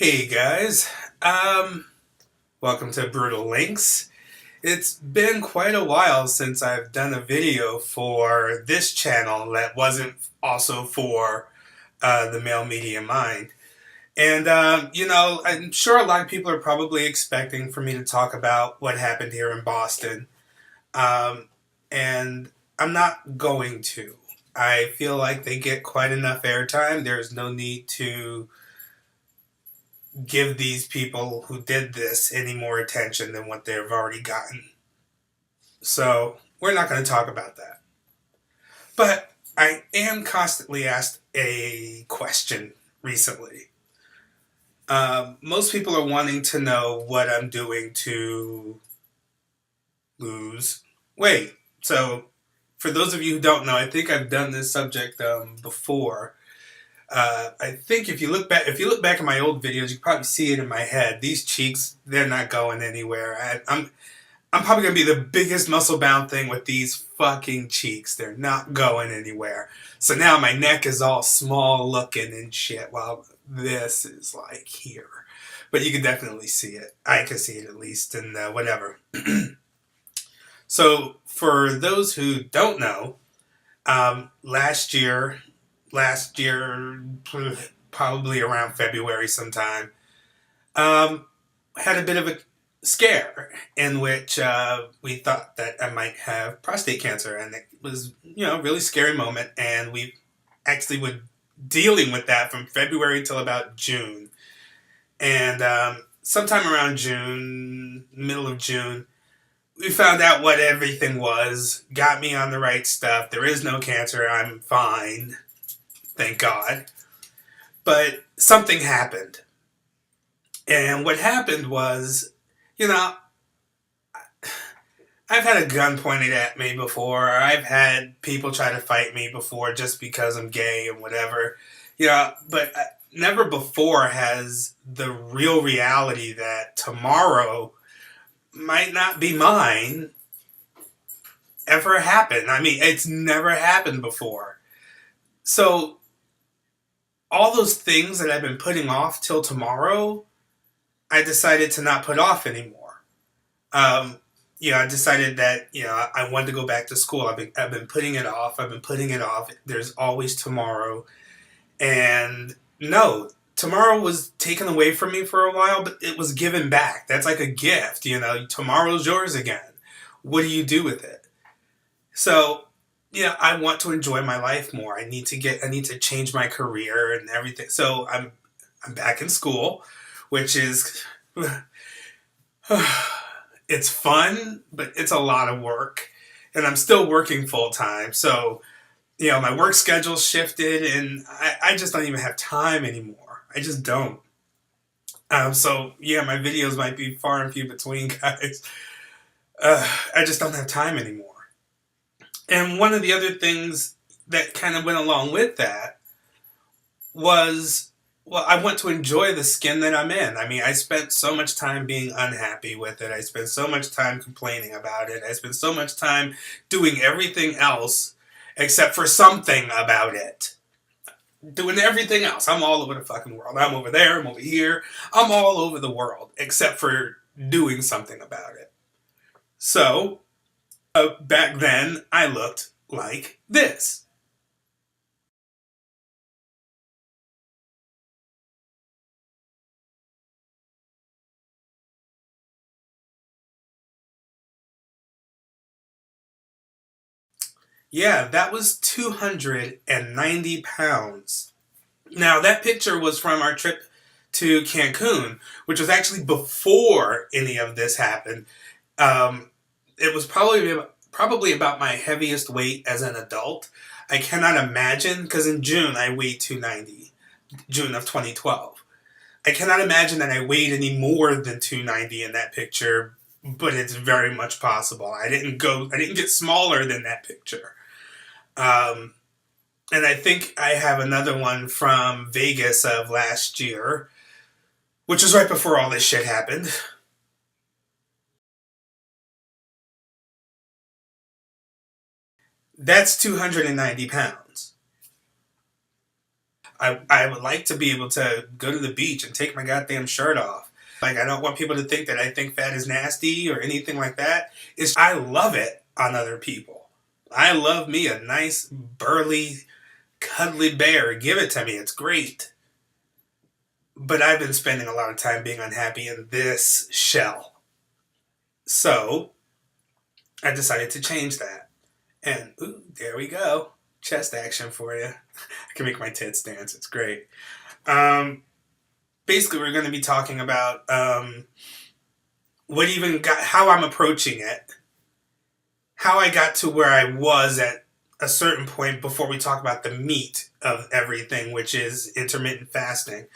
Hey guys, welcome to Brutal Lynx. It's been quite a while since I've done a video for this channel that wasn't also for the Male Media Mind. And, I'm sure a lot of people are probably expecting for me to talk about what happened here in Boston. Um, and I'm not going to. I feel like they get quite enough airtime. There's no need to give these people who did this any more attention than what they've already gotten. So we're not going to talk about that. But I am constantly asked a question recently. Most people are wanting to know what I'm doing to lose weight. So for those of you who don't know, I think I've done this subject before. I think if you look back at my old videos, you can probably see it in my head. These cheeks, they're not going anywhere. I'm probably gonna be the biggest muscle bound thing with these fucking cheeks. They're not going anywhere. So now my neck is all small looking and shit. While this is like here, but you can definitely see it. I can see it at least, and whatever. So for those who don't know, last year, probably around February sometime, had a bit of a scare in which we thought that I might have prostate cancer, and it was, a really scary moment. And we actually were dealing with that from February till about June, and sometime around June, middle of June, we found out what everything was. Got me on the right stuff. There is no cancer. I'm fine, thank God. But something happened. And what happened was, you know, I've had a gun pointed at me before. I've had people try to fight me before just because I'm gay and whatever. But never before has the real reality that tomorrow might not be mine ever happened. I mean, it's never happened before. So all those things that I've been putting off till tomorrow, I decided to not put off anymore. Um, I decided that I wanted to go back to school. I've been putting it off. I've been putting it off. There's always tomorrow, and no, tomorrow was taken away from me for a while, but it was given back. That's like a gift. Tomorrow's yours again. What do you do with it? So, I want to enjoy my life more. I need to change my career and everything. So I'm back in school, which is it's fun, but it's a lot of work, and I'm still working full time. So, my work schedule shifted, and I just don't even have time anymore. I just don't. So yeah, my videos might be far and few between, guys. I just don't have time anymore. And one of the other things that kind of went along with that was, well, I want to enjoy the skin that I'm in. I mean, I spent so much time being unhappy with it. I spent so much time complaining about it. I spent so much time doing everything else except for something about it. Doing everything else. I'm all over the fucking world. I'm over there. I'm over here. I'm all over the world except for doing something about it. So, back then, I looked like this. Yeah, that was 290 pounds. Now, that picture was from our trip to Cancun, which was actually before any of this happened. It was probably about my heaviest weight as an adult. I cannot imagine, because in June I weighed 290, June of 2012. I cannot imagine that I weighed any more than 290 in that picture, but it's very much possible. I didn't get smaller than that picture. Um, and I think I have another one from Vegas of last year, which was right before all this shit happened. That's 290 pounds. I would like to be able to go to the beach and take my goddamn shirt off. Like, I don't want people to think that I think fat is nasty or anything like that. I love it on other people. I love me a nice, burly, cuddly bear. Give it to me. It's great. But I've been spending a lot of time being unhappy in this shell. So, I decided to change that. And, ooh, there we go. Chest action for you. I can make my tits dance. It's great. Basically, we're going to be talking about how I'm approaching it, how I got to where I was at a certain point before we talk about the meat of everything, which is intermittent fasting.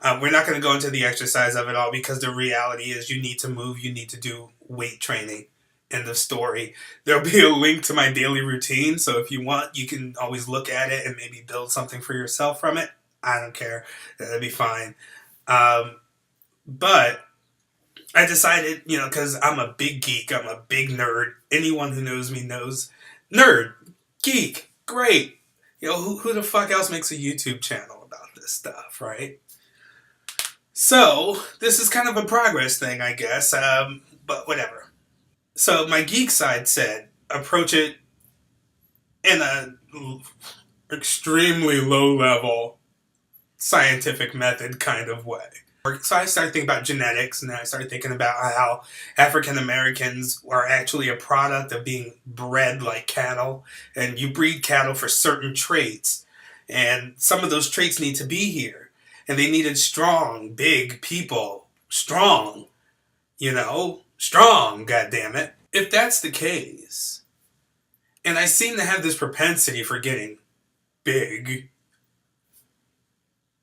We're not going to go into the exercise of it all because the reality is you need to move, you need to do weight training. End of story. There'll be a link to my daily routine, so if you want, you can always look at it and maybe build something for yourself from it. I don't care. That'd be fine. But I decided, because I'm a big geek, I'm a big nerd. Anyone who knows me knows. Nerd, geek, great. Who the fuck else makes a YouTube channel about this stuff, right? So, this is kind of a progress thing, I guess, but whatever. So, my geek side said, approach it in a extremely low-level scientific method kind of way. So I started thinking about genetics, and then I started thinking about how African Americans are actually a product of being bred like cattle, and you breed cattle for certain traits, and some of those traits need to be here, and they needed strong, big people, strong, strong, goddammit. If that's the case, and I seem to have this propensity for getting big,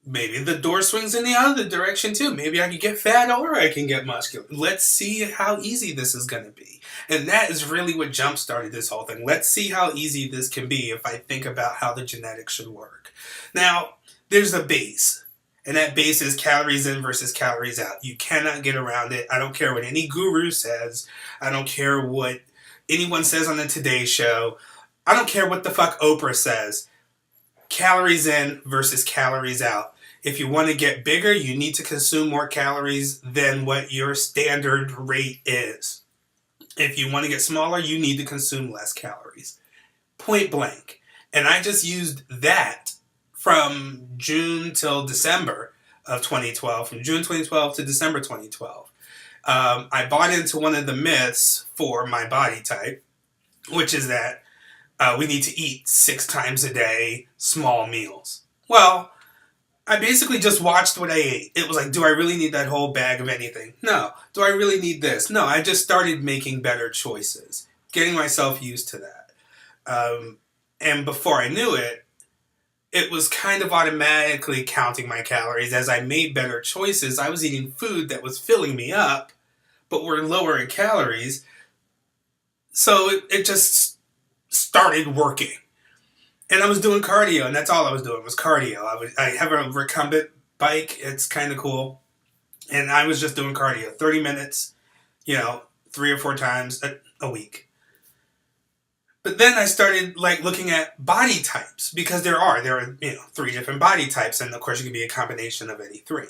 maybe the door swings in the other direction too. Maybe I can get fat or I can get muscular. Let's see how easy this is going to be. And that is really what jump-started this whole thing. Let's see how easy this can be if I think about how the genetics should work. Now, there's a base. And that base is calories in versus calories out. You cannot get around it. I don't care what any guru says. I don't care what anyone says on the Today Show. I don't care what the fuck Oprah says. Calories in versus calories out. If you want to get bigger, you need to consume more calories than what your standard rate is. If you want to get smaller, you need to consume less calories. Point blank. And I just used that from June till December of 2012, from June 2012 to December 2012. I bought into one of the myths for my body type, which is that we need to eat 6 times a day, small meals. Well, I basically just watched what I ate. It was like, do I really need that whole bag of anything? No. Do I really need this? No, I just started making better choices, getting myself used to that. And before I knew it, it was kind of automatically counting my calories. As I made better choices, I was eating food that was filling me up, but were lower in calories. So it just started working. And I was doing cardio, and that's all I was doing was cardio. I have a recumbent bike. It's kind of cool. And I was just doing cardio, 30 minutes, 3 or 4 times a week. But then I started looking at body types, because there are 3 different body types, and of course you can be a combination of any 3.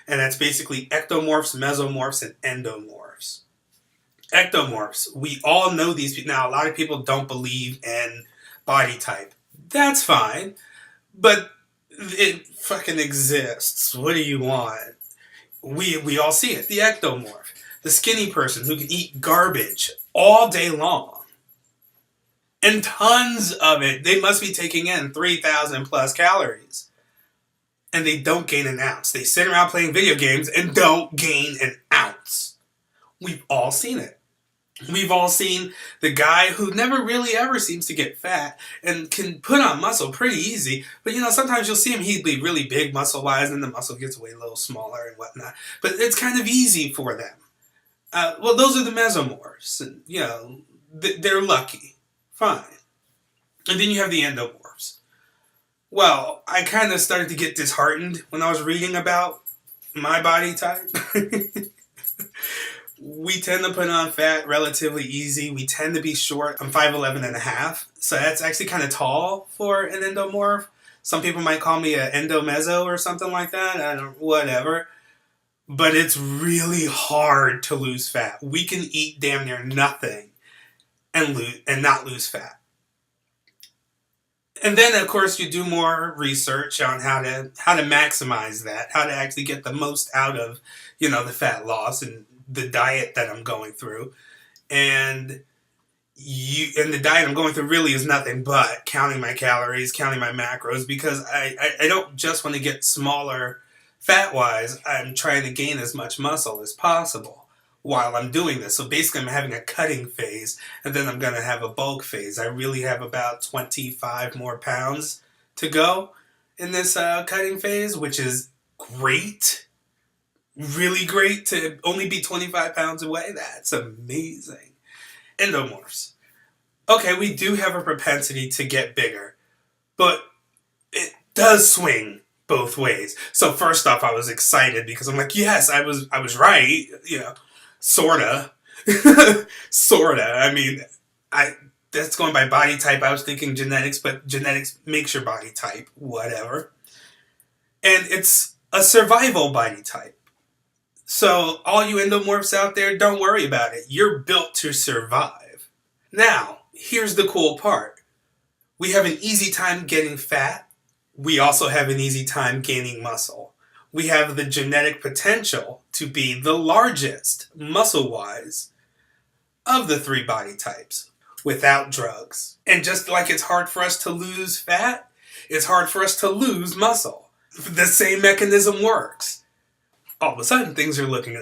And that's basically ectomorphs, mesomorphs, and endomorphs. Ectomorphs, we all know these people. Now, a lot of people don't believe in body type. That's fine, but it fucking exists. What do you want? We all see it. The ectomorph, the skinny person who can eat garbage all day long. And tons of it. They must be taking in 3,000 plus calories. And they don't gain an ounce. They sit around playing video games and don't gain an ounce. We've all seen it. We've all seen the guy who never really ever seems to get fat and can put on muscle pretty easy. But sometimes you'll see him, he'd be really big muscle-wise, and the muscle gets way a little smaller and whatnot. But it's kind of easy for them. Well, those are the mesomorphs. And, they're lucky. Fine. And then you have the endomorphs. Well, I kind of started to get disheartened when I was reading about my body type. We tend to put on fat relatively easy. We tend to be short. I'm 5'11 and a half. So that's actually kind of tall for an endomorph. Some people might call me a endomeso or something like that. I don't, whatever. But it's really hard to lose fat. We can eat damn near nothing and not lose fat. And then, of course, you do more research on how to maximize that, how to actually get the most out of, the fat loss and the diet that I'm going through. And the diet I'm going through really is nothing but counting my calories, counting my macros, because I don't just want to get smaller fat wise. I'm trying to gain as much muscle as possible while I'm doing this. So basically I'm having a cutting phase, and then I'm going to have a bulk phase. I really have about 25 more pounds to go in this cutting phase, which is great. Really great to only be 25 pounds away. That's amazing. Endomorphs. Okay, we do have a propensity to get bigger, but it does swing both ways. So first off, I was excited because I'm like, yes, I was right, sorta. Sorta. I mean, that's going by body type. I was thinking genetics, but genetics makes your body type, whatever. And it's a survival body type. So all you endomorphs out there, don't worry about it. You're built to survive. Now, here's the cool part. We have an easy time getting fat. We also have an easy time gaining muscle. We have the genetic potential to be the largest, muscle-wise, of the 3 body types without drugs. And just like it's hard for us to lose fat, it's hard for us to lose muscle. The same mechanism works. All of a sudden, things are looking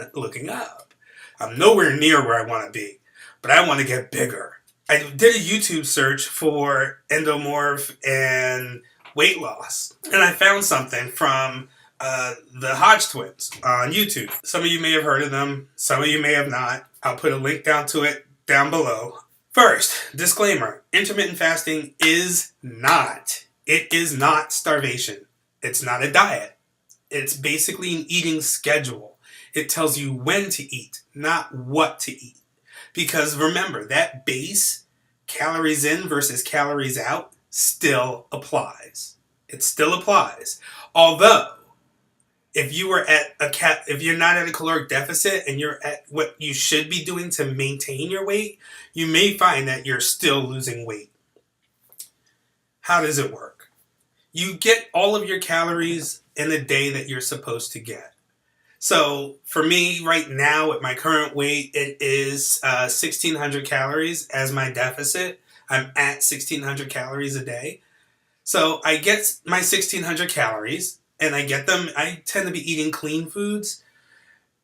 up. I'm nowhere near where I want to be, but I want to get bigger. I did a YouTube search for endomorph and weight loss, and I found something from the Hodge twins on YouTube. Some of you may have heard of them. Some of you may have not. I'll put a link down to it down below. First, disclaimer, intermittent fasting is not. It is not starvation. It's not a diet. It's basically an eating schedule. It tells you when to eat, not what to eat. Because remember, that base, calories in versus calories out, still applies. It still applies. Although, if you're not at a caloric deficit and you're at what you should be doing to maintain your weight, you may find that you're still losing weight. How does it work? You get all of your calories in the day that you're supposed to get. So for me right now at my current weight, it is 1,600 calories as my deficit. I'm at 1,600 calories a day. So I get my 1,600 calories and I tend to be eating clean foods.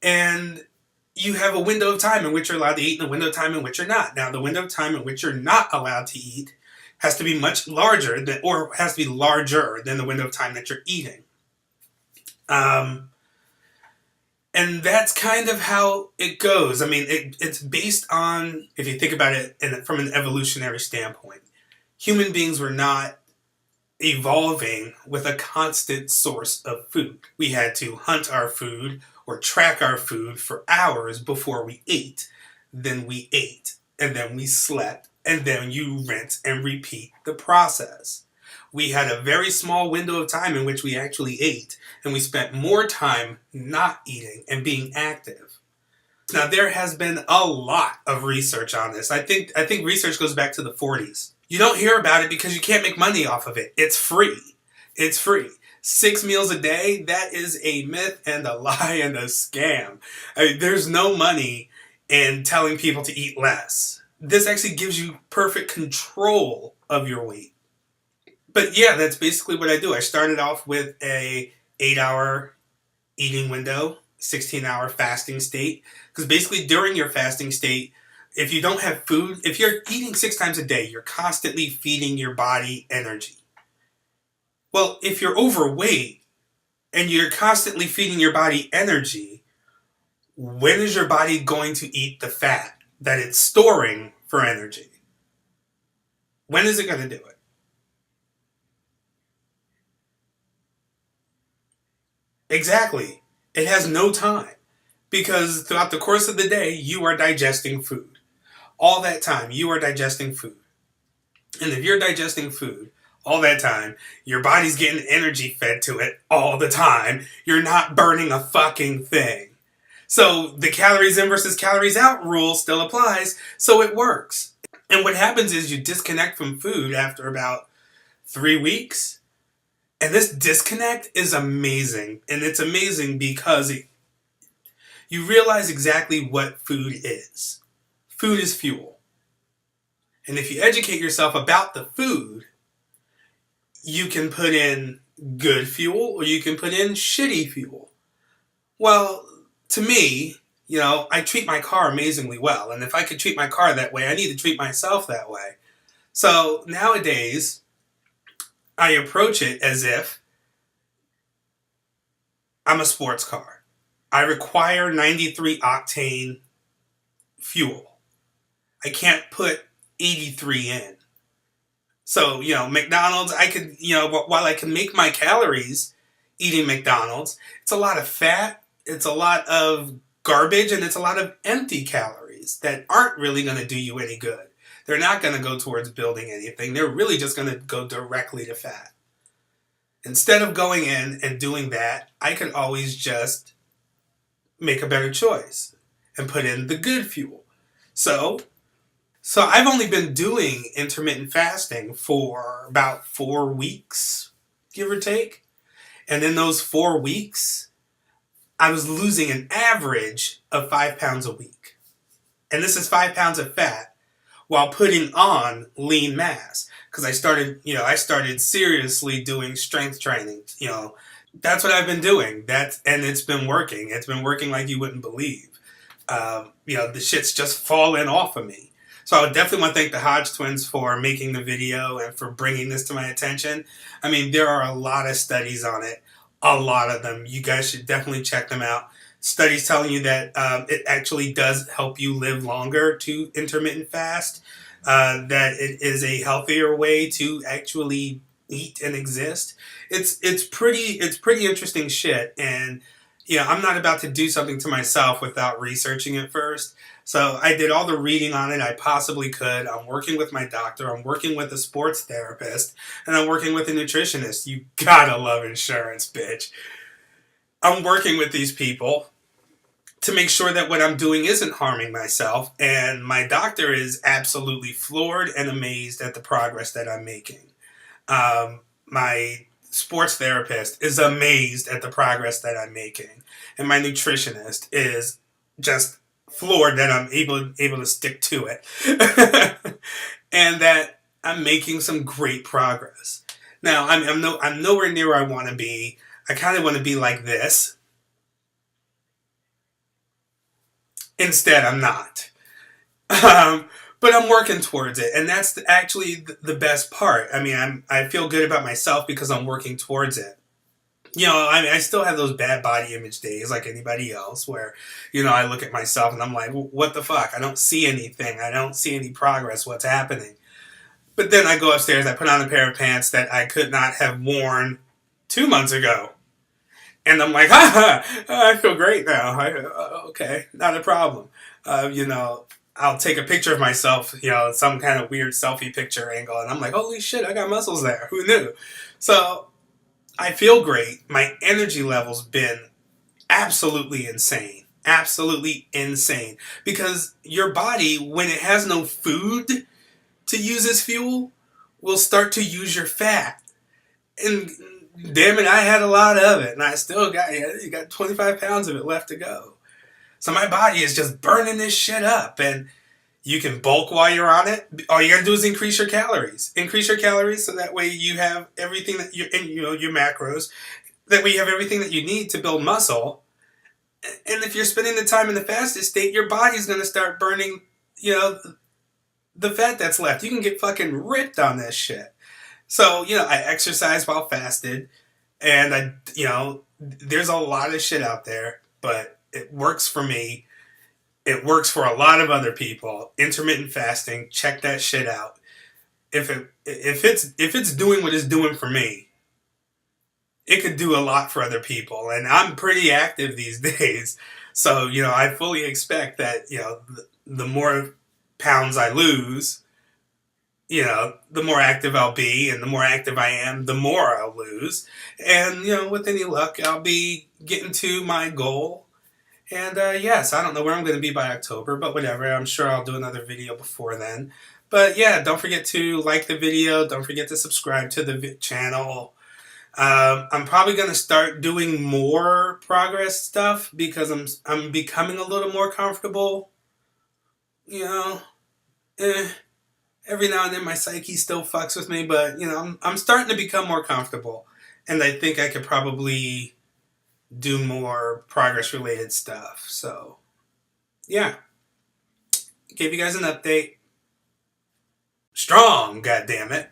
And you have a window of time in which you're allowed to eat and a window of time in which you're not. Now the window of time in which you're not allowed to eat has to be much larger has to be larger than the window of time that you're eating. And that's kind of how it goes. I mean, it's based on, if you think about it from an evolutionary standpoint, human beings were not evolving with a constant source of food. We had to hunt our food or track our food for hours before we ate. Then we ate, and then we slept, and then you rinse and repeat the process. We had a very small window of time in which we actually ate, and we spent more time not eating and being active. Now, there has been a lot of research on this. I think research goes back to the 40s. You don't hear about it because you can't make money off of it. It's free. It's free. 6 meals a day, that is a myth and a lie and a scam. I mean, there's no money in telling people to eat less. This actually gives you perfect control of your weight. But yeah, that's basically what I do. I started off with a 8-hour eating window, 16-hour fasting state. Because basically during your fasting state, if you don't have food, if you're eating 6 times a day, you're constantly feeding your body energy. Well, if you're overweight and you're constantly feeding your body energy, when is your body going to eat the fat that it's storing for energy? When is it going to do it? Exactly. It has no time. Because throughout the course of the day, you are digesting food. All that time, you are digesting food. And if you're digesting food, all that time. Your body's getting energy fed to it all the time. You're not burning a fucking thing. So the calories in versus calories out rule still applies, so it works. And what happens is you disconnect from food after about 3 weeks. And this disconnect is amazing. And it's amazing because you realize exactly what food is. Food is fuel. And if you educate yourself about the food, you can put in good fuel or you can put in shitty fuel. Well, to me, I treat my car amazingly well. And if I could treat my car that way, I need to treat myself that way. So nowadays, I approach it as if I'm a sports car. I require 93 octane fuel. I can't put 83 in. So, McDonald's, I could, while I can make my calories eating McDonald's, it's a lot of fat, it's a lot of garbage, and it's a lot of empty calories that aren't really going to do you any good. They're not going to go towards building anything. They're really just going to go directly to fat. Instead of going in and doing that, I could always just make a better choice and put in the good fuel. So I've only been doing intermittent fasting for about 4 weeks, give or take. And in those 4 weeks, I was losing an average of 5 pounds a week. And this is 5 pounds of fat while putting on lean mass. Because I started seriously doing strength training. That's what I've been doing. And it's been working. It's been working like you wouldn't believe. The shit's just falling off of me. So I would definitely want to thank the Hodge twins for making the video and for bringing this to my attention. I mean, there are a lot of studies on it. A lot of them. You guys should definitely check them out. Studies telling you that it actually does help you live longer to intermittent fast. That it is a healthier way to actually eat and exist. It's pretty interesting shit. And I'm not about to do something to myself without researching it first. So I did all the reading on it I possibly could. I'm working with my doctor. I'm working with a sports therapist. And I'm working with a nutritionist. You gotta love insurance, bitch. I'm working with these people to make sure that what I'm doing isn't harming myself. And my doctor is absolutely floored and amazed at the progress that I'm making. My sports therapist is amazed at the progress that I'm making. And my nutritionist is just floored that I'm able to stick to it. And that I'm making some great progress. Now, I'm nowhere near where I want to be. I kind of want to be like this. Instead, I'm not. But I'm working towards it, and that's actually the best part. I mean, I feel good about myself because I'm working towards it. I still have those bad body image days like anybody else where, I look at myself and I'm like, what the fuck? I don't see anything. I don't see any progress. What's happening? But then I go upstairs, I put on a pair of pants that I could not have worn 2 months ago. And I'm like, I feel great now. Okay, not a problem. I'll take a picture of myself, some kind of weird selfie picture angle, and I'm like, holy shit, I got muscles there. Who knew? So I feel great. My energy level's been absolutely insane. Absolutely insane. Because your body, when it has no food to use as fuel, will start to use your fat. And damn it, I had a lot of it, and I still got 25 pounds of it left to go. So my body is just burning this shit up, and you can bulk while you're on it. All you gotta do is increase your calories. Increase your calories so that way you have everything that your macros. That way you have everything that you need to build muscle. And if you're spending the time in the fasted state, your body's gonna start burning, the fat that's left. You can get fucking ripped on this shit. So, I exercise while fasted, and there's a lot of shit out there, but it works for me. It works for a lot of other people. Intermittent fasting, check that shit out. If it's doing what it's doing for me, it could do a lot for other people. And I'm pretty active these days. So, I fully expect that, the more pounds I lose, the more active I'll be, and the more active I am, the more I'll lose. And, with any luck, I'll be getting to my goal. And yes, I don't know where I'm going to be by October, but whatever. I'm sure I'll do another video before then. But yeah, don't forget to like the video. Don't forget to subscribe to the channel. I'm probably going to start doing more progress stuff because I'm becoming a little more comfortable. You know, every now and then my psyche still fucks with me, but I'm starting to become more comfortable, and I think I could probably do more progress related stuff. So yeah, gave you guys an update. Strong, goddammit.